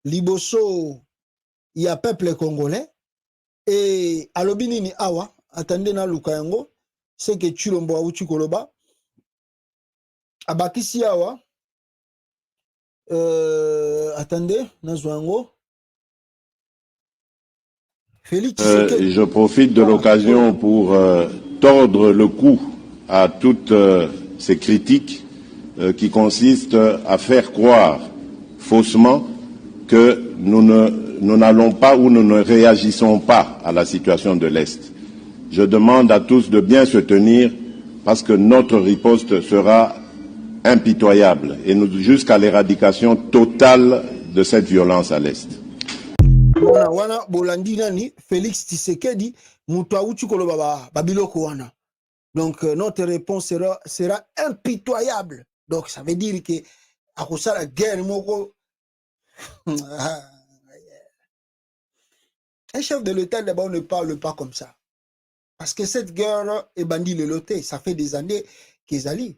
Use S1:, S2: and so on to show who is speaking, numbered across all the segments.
S1: liboso il y a peuple congolais et alobinini awa attendez na lukayango c'est que Chilombo auti koloba abakisi awa attendez nazwango Félix Tshisekedi.
S2: Je profite de l'occasion pour tordre le cou à toutes ces critiques qui consistent à faire croire faussement que nous n'allons pas ou nous ne réagissons pas à la situation de l'Est. Je demande à tous de bien se tenir parce que notre riposte sera impitoyable et jusqu'à l'éradication totale de cette violence à l'Est.
S1: Wana bolandi nani Félix Tshisekedi mutu auti koloba babiloko wana. Donc notre réponse sera impitoyable. Donc ça veut dire que à cause de la guerre moko un chef de l'État d'abord ne parle pas comme ça. Parce que cette guerre est bandit le loté, ça fait des années qu'ils allient.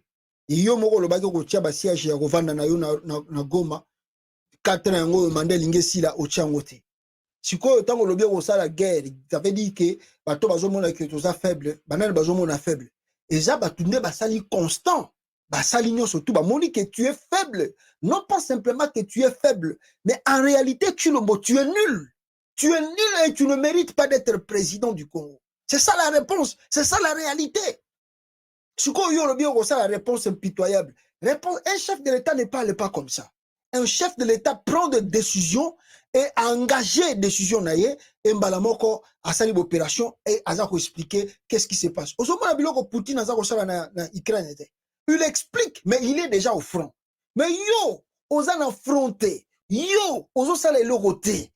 S1: Et yo moko le baki ko tia ba siège ya kovanda na yo na Goma 4 ans ngo mandel ingesi la ochangote. Sikoyo tango lobi ko sala guerre, ça veut dire que bato bazomona que toza faible, banane bazomona faible. Et ça batunde basali constant, basali nyonso tout bamoni que tu es faible, non pas simplement que tu es faible, mais en réalité tu es nul. Tu es nul et tu ne mérites pas d'être président du Congo. C'est ça la réponse, c'est ça la réalité. Sikoyo lobi ko sala réponse impitoyable. Réponse, un chef de l'État ne parle pas comme ça. Un chef de l'État prend des décisions et engager des décisions naïe et mbalamoko a sali l'opération et azako expliquer qu'est-ce qui se passe. Osomona biloko Poutine azako sala na Ukraine. Il explique mais il est déjà au front. Mais yo osan affronter, yo ozo sala logoté.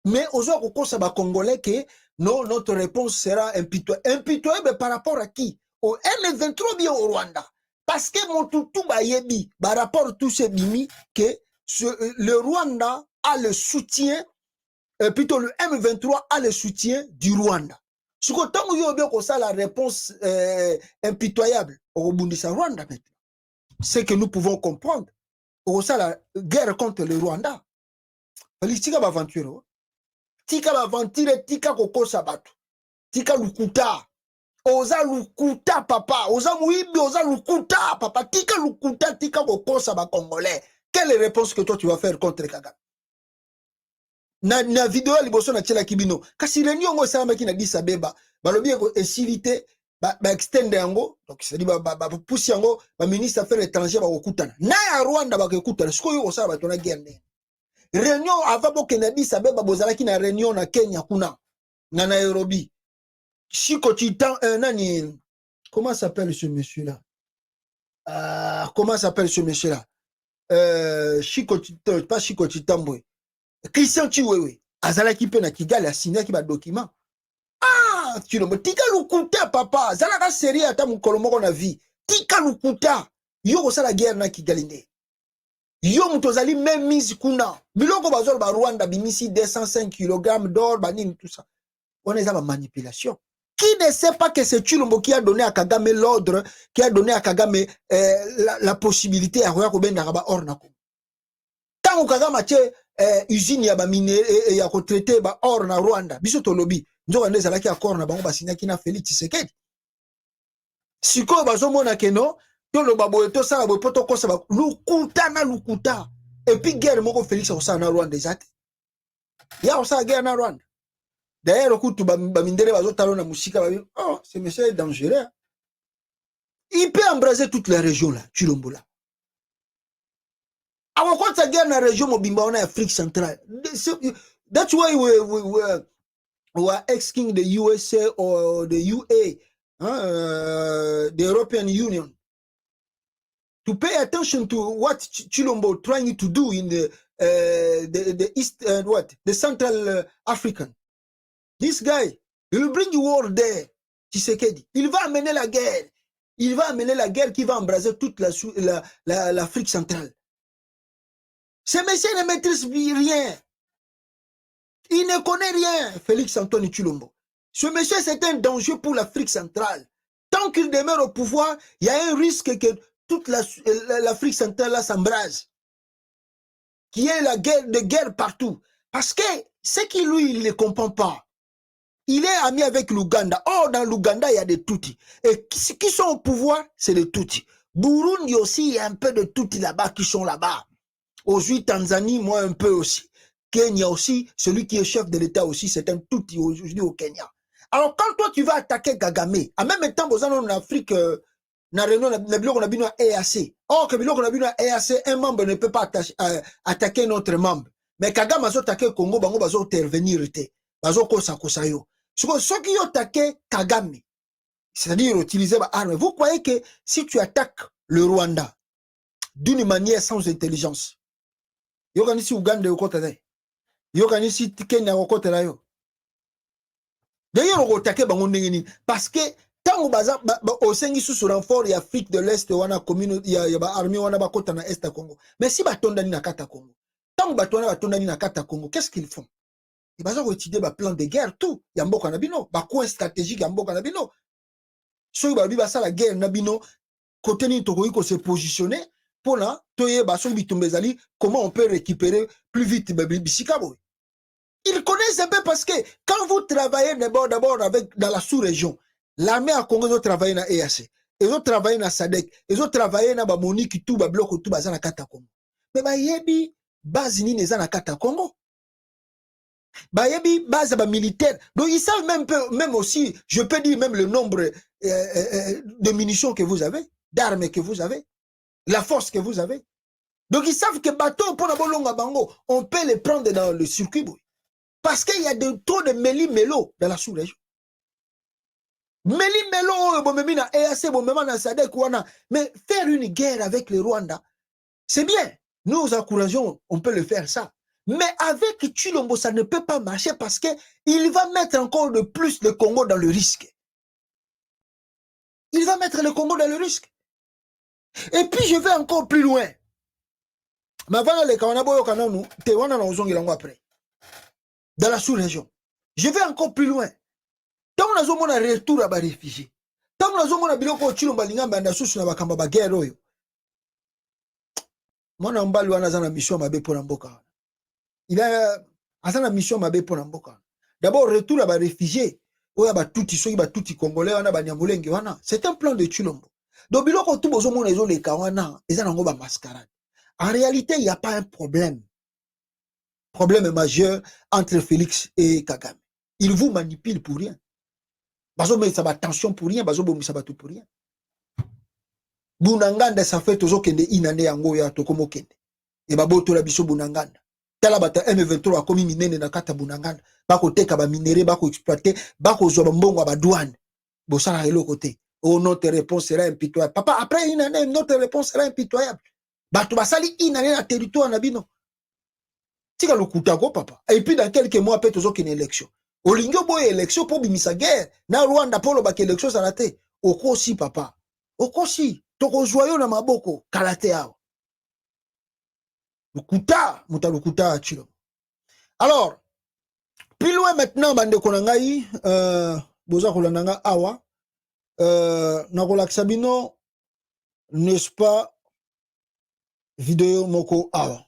S1: Mais ozo kokosa ba congolais que non notre réponse sera impitoyable par rapport à qui? Au M23 bien au Rwanda. Parce que mon toutou ba yebi par rapport à tous ces bimi que le Rwanda a le soutien, plutôt le M23 a le soutien du Rwanda. Ce que tant que ça la réponse impitoyable au Bundisa Rwanda maintenant, c'est que nous pouvons comprendre. Au ça la guerre contre le Rwanda. Tika aventure, tika aventure, tika koko sabato, tika lukuta. Oza lukuta papa, oza muibi, oza lukuta papa, tika lukuta, tika koko saba congolais. Quelle est la réponse que toi tu vas faire contre Kagame? Na vidéo liboso na tshela kibino kasi réunion ngo sama ki na Addis Abeba balobi ko esilité ba extend yango donc c'est dit ba pousse yango ba ministre affaires étrangères ba kokutana na ya Rwanda ba kokutana siko yo osala ba tona guerre réunion avant bo na Addis Abeba bozala ki na réunion na Kenya kuna na Nairobi Chiko Chitan nani comment s'appelle ce monsieur là comment s'appelle ce monsieur là Chiko Chitan pas Chiko Chitambwe Christian Chiwewe azalaki pe na Kigali asignaki ba document tu le tika lukuta papa zalaka série ata mukolo moko na vie tika lukuta yo ko sala guerre na Kigali nde yo mutozali même mise kuna biloko bazol ba Rwanda bimisi 205 kg d'or banini tout ça on est à la manipulation. Qui ne sait pas que c'est Chilombo qui a donné à Kagame l'ordre, qui a donné à Kagame la possibilité à Roya Koben d'Araba Ornako. Tant que Kagame a usine ya ba mine ya ko traiter ba or na Rwanda biso to lobby nzoka ndeza laki accord na bango basinya kina Félix Tshisekedi siko bazomona keno to lo babo to sala bo poto kosa ba lukuta na lukuta et puis guerre moko Félix au sana Rwanda ezate ya au sa guerre na Rwanda d'ailleurs kutu ba mindere bazotalo na musika ba oh ce monsieur est dangereux il peut embraser toute la région là Chilombo là. Our courts again a region of Bimbaona Afrique centrale. That's why we are asking the USA or the UA, the European Union, to pay attention to what Chilombo trying to do in the East and the Central African. This guy, he will bring war there, Tshisekedi. Il va amener la guerre. Il va amener la guerre qui va embraser toute l'Afrique centrale. Ce monsieur ne maîtrise rien. Il ne connaît rien, Félix Antoine Chilombo. Ce monsieur, c'est un danger pour l'Afrique centrale. Tant qu'il demeure au pouvoir, il y a un risque que toute l'Afrique centrale s'embrase. qui est la guerre de guerre partout. Parce que ce qui lui, il ne comprend pas. Il est ami avec l'Ouganda. Or, dans l'Ouganda, il y a des Tutsis. Et qui sont au pouvoir, c'est les Tutsis. Burundi aussi, il y a un peu de Tutsis là-bas qui sont là-bas. Aujourd'hui, Tanzanie, moi un peu aussi. Kenya aussi, celui qui est chef de l'État aussi, c'est un Tutsi aujourd'hui au Kenya. Alors, quand toi, tu vas attaquer Kagame, en même temps, vous en Afrique, na réunion, on a bien un EAC. Or, que on a bien un EAC, un membre ne peut pas attaquer notre membre. Mais Kagame a attaqué le Congo, bango bazo intervenir, bazo kosa kosa yo. Ceux qui ont attaqué Kagame, c'est-à-dire utiliser l'arme, vous croyez que si tu attaques le Rwanda d'une manière sans intelligence, yokanisi Uganda yokota dai, yokanisi Kenya yokota la yo. D'ailleurs, on attaque bango ndengeni parce que tant au sengi sous renfort et Afrique de l'Est wana commune ya ba armée wana ba kota na Est à Congo. Mais si batondani na kata Congo, tant batondani na kata Congo, qu'est-ce qu'ils font? Ils vont étudier le plan de guerre, tout. Il y a un bon nabino, un coin stratégique, il y a un bon nabino. Ceux qui ont la guerre, nabino, côté ni tokoï ko se positionner pour là, toye baso bitumbezali, comment on peut récupérer plus vite Bisikaboy. Ils connaissent un peu parce que quand vous travaillez d'abord avec dans la sous-région, l'armée à Congo doit travailler dans EAC, ils ont travaillé dans SADC, ils ont travaillé dans Monique tout, bloc tout, bazana kata Congo. Mais bah yebi base ni neza na kata Congo. Bayebi base militaire. Donc ils savent même aussi, je peux dire même le nombre de munitions que vous avez, d'armes que vous avez, la force que vous avez. Donc ils savent que bateau pour la bolonga bango, on peut les prendre dans le circuit. Parce qu'il y a trop de méli-mélo dans la sous-région. Méli-mélo, bon même na EAC, bon même na SADC, mais faire une guerre avec le Rwanda, c'est bien. Nous encourageons, on peut le faire ça. Mais avec Tshilombo, ça ne peut pas marcher parce qu'il va mettre encore de plus le Congo dans le risque. Il va mettre le Congo dans le risque. Et puis je vais encore plus loin. Dans la sous-région. Je vais encore plus loin. Tant que nous avons un retour à les réfugiés. Tant que nous avons un biloko Tshilombo lingamba na susu na bakamba ba guerre oyo. Mwana mbali wana za na mission mabe pour mboka. Il a une mission mabe pour mboka. D'abord retour à les réfugiés. Oya ba tuti soki ba tuti congolais wana ba nyamulenge wana. C'est un plan de Tshilombo. Donc biloko tout bozo mona ezo leka wana, eza nango ba mascarade. En réalité, il n'y a pas un problème. Problème majeur entre Félix et Kagame. Il vous manipule pour rien. Bazo met sa tension pour rien, bazo bomi sa tout pour rien. Bunanganda ça fait toujours kende inane yango ya tokomo kende. Et baboto la biso bunanganda. Tala bata M23 komi minene na kata bunanganda. Bako teka ba minéré, bako exploiter, bako zo mbongo ba douane. Bosala relo côté. Oh, notre réponse sera impitoyable. Papa, après une année, notre réponse sera impitoyable. Bato basali inane na territoire na bino. Tika lokutago papa. Et puis dans quelques mois après toujours qu'une élection. Olingo boy élection pour bimisa guerre. Na Rwanda polo bak élection ça raté. Okosi papa. Okosi. Toko joyau na maboko kalate ao. Lukuta, muta lukuta Tshilombo. Alors, plus loin maintenant bande konangai boza kolananga awa na kolakisa bino n'est-ce pas vidéo moko awa.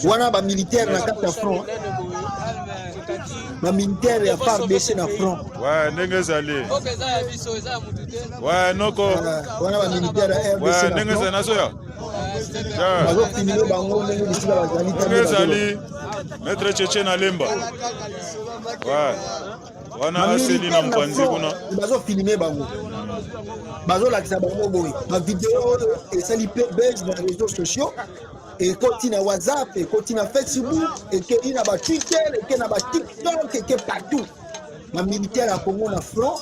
S1: Wana ba militaire na kata front. Ba militaire ya FARDC na front.
S3: Ouais, ndenge zali. Ouais, noko.
S1: Wana ba militaire ya RDC na front.
S3: Ouais, ndenge zana soya.
S1: Bazo finir bango ndenge bisika bazali
S3: ndenge zali. Maître Tchétché na lemba. Ouais. Wana aseli na mpanzi kuna.
S1: Bazo filmer bango. Bazo lakisa bango boy. Ma vidéo et ça lipe base dans les réseaux sociaux. Et continue à WhatsApp, et continue à Facebook, et qu'il y a Twitter, et qu'il y a TikTok, et qu'il y a partout. Ma militaire à Congo na front,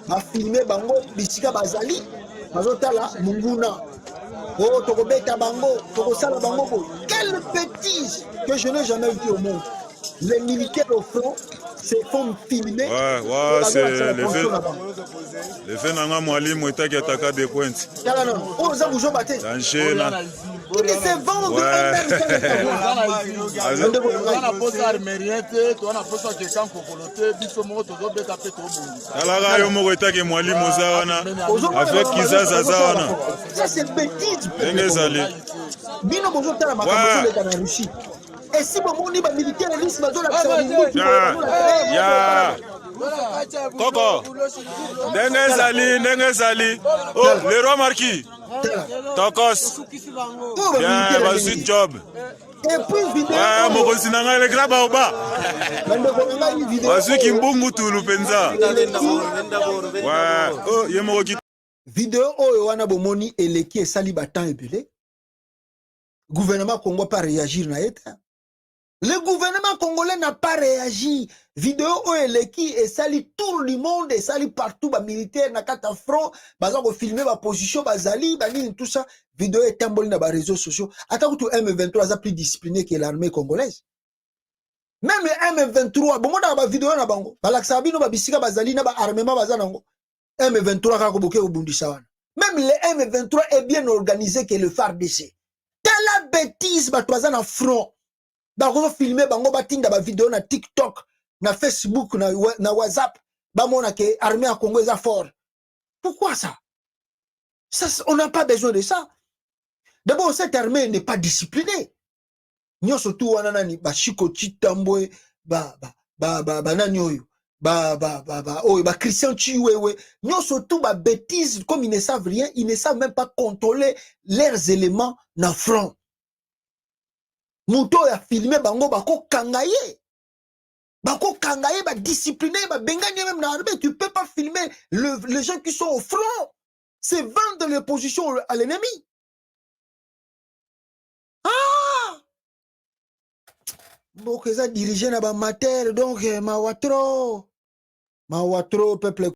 S1: m'a filmé bango, bisika bazali, bazotala munguna. Oh, tokobeta bango, tokosala bango boy. Quelle bêtise que je n'ai jamais vu au monde. Les militaires au front se font filmer.
S3: Ouais, c'est le fait nanga mwalimu etaki ataka de pointe.
S1: Yala non, on za bujo baté.
S3: Danger na.
S1: Il dit c'est vendre honneur sans le savoir. Ça c'est bêtise. Bino bozo tala makambo de la Russie. Et si bon on ba militaire liste bazo la
S3: Koko. Ndenge zali. Oh, le roi marquis. Tokos. Bien, vas-y job.
S1: Et puis vidéo.
S3: Ouais, mon continent le grand baoba. Vas-y kimbungu tulu penza. Ouais, oh, yemo ki.
S1: Vidéo oyo wana bomoni eleki esali batan ebele. Gouvernement congolais pas réagir na eta. Le gouvernement congolais n'a pas réagi. Vidéo oyo eleki esali tout le monde, esali partout ba militaire na kata front, baza ko filmer ba position bazali, ba nini tout ça. Vidéo etamboli na ba réseaux sociaux. Attends que M23 a plus discipliné que l'armée congolaise. Même le M23, bon na ba vidéo na bango. Balaksa bino ba bisika bazali na ba armement bazana ngo. M23 ka ko boke obundisa wana. Même le M23 est bien organisé que le FARDC. Telle bêtise ba toza na front. Ba ko filmer bango batinda ba vidéo na TikTok, na Facebook, na WhatsApp, ba mona ke armée à Congo est fort. Pourquoi ça? On n'a pas besoin de ça. D'abord cette armée n'est pas disciplinée. Nyo surtout wana nani ba Chiko Chitambwe ba nani oyo. Ba Christian Chiwewe. Nyo surtout ba bêtises comme ils ne savent rien, ils ne savent même pas contrôler leurs éléments na front. Muto ya filmé bango bako kangaye. Bako kangaye ba discipliné ba bengani même na armée, tu peux pas filmer les gens qui sont au front. C'est vendre les positions à l'ennemi. Ah! Bon que ça dirigé na ba mater donc ma watro peuple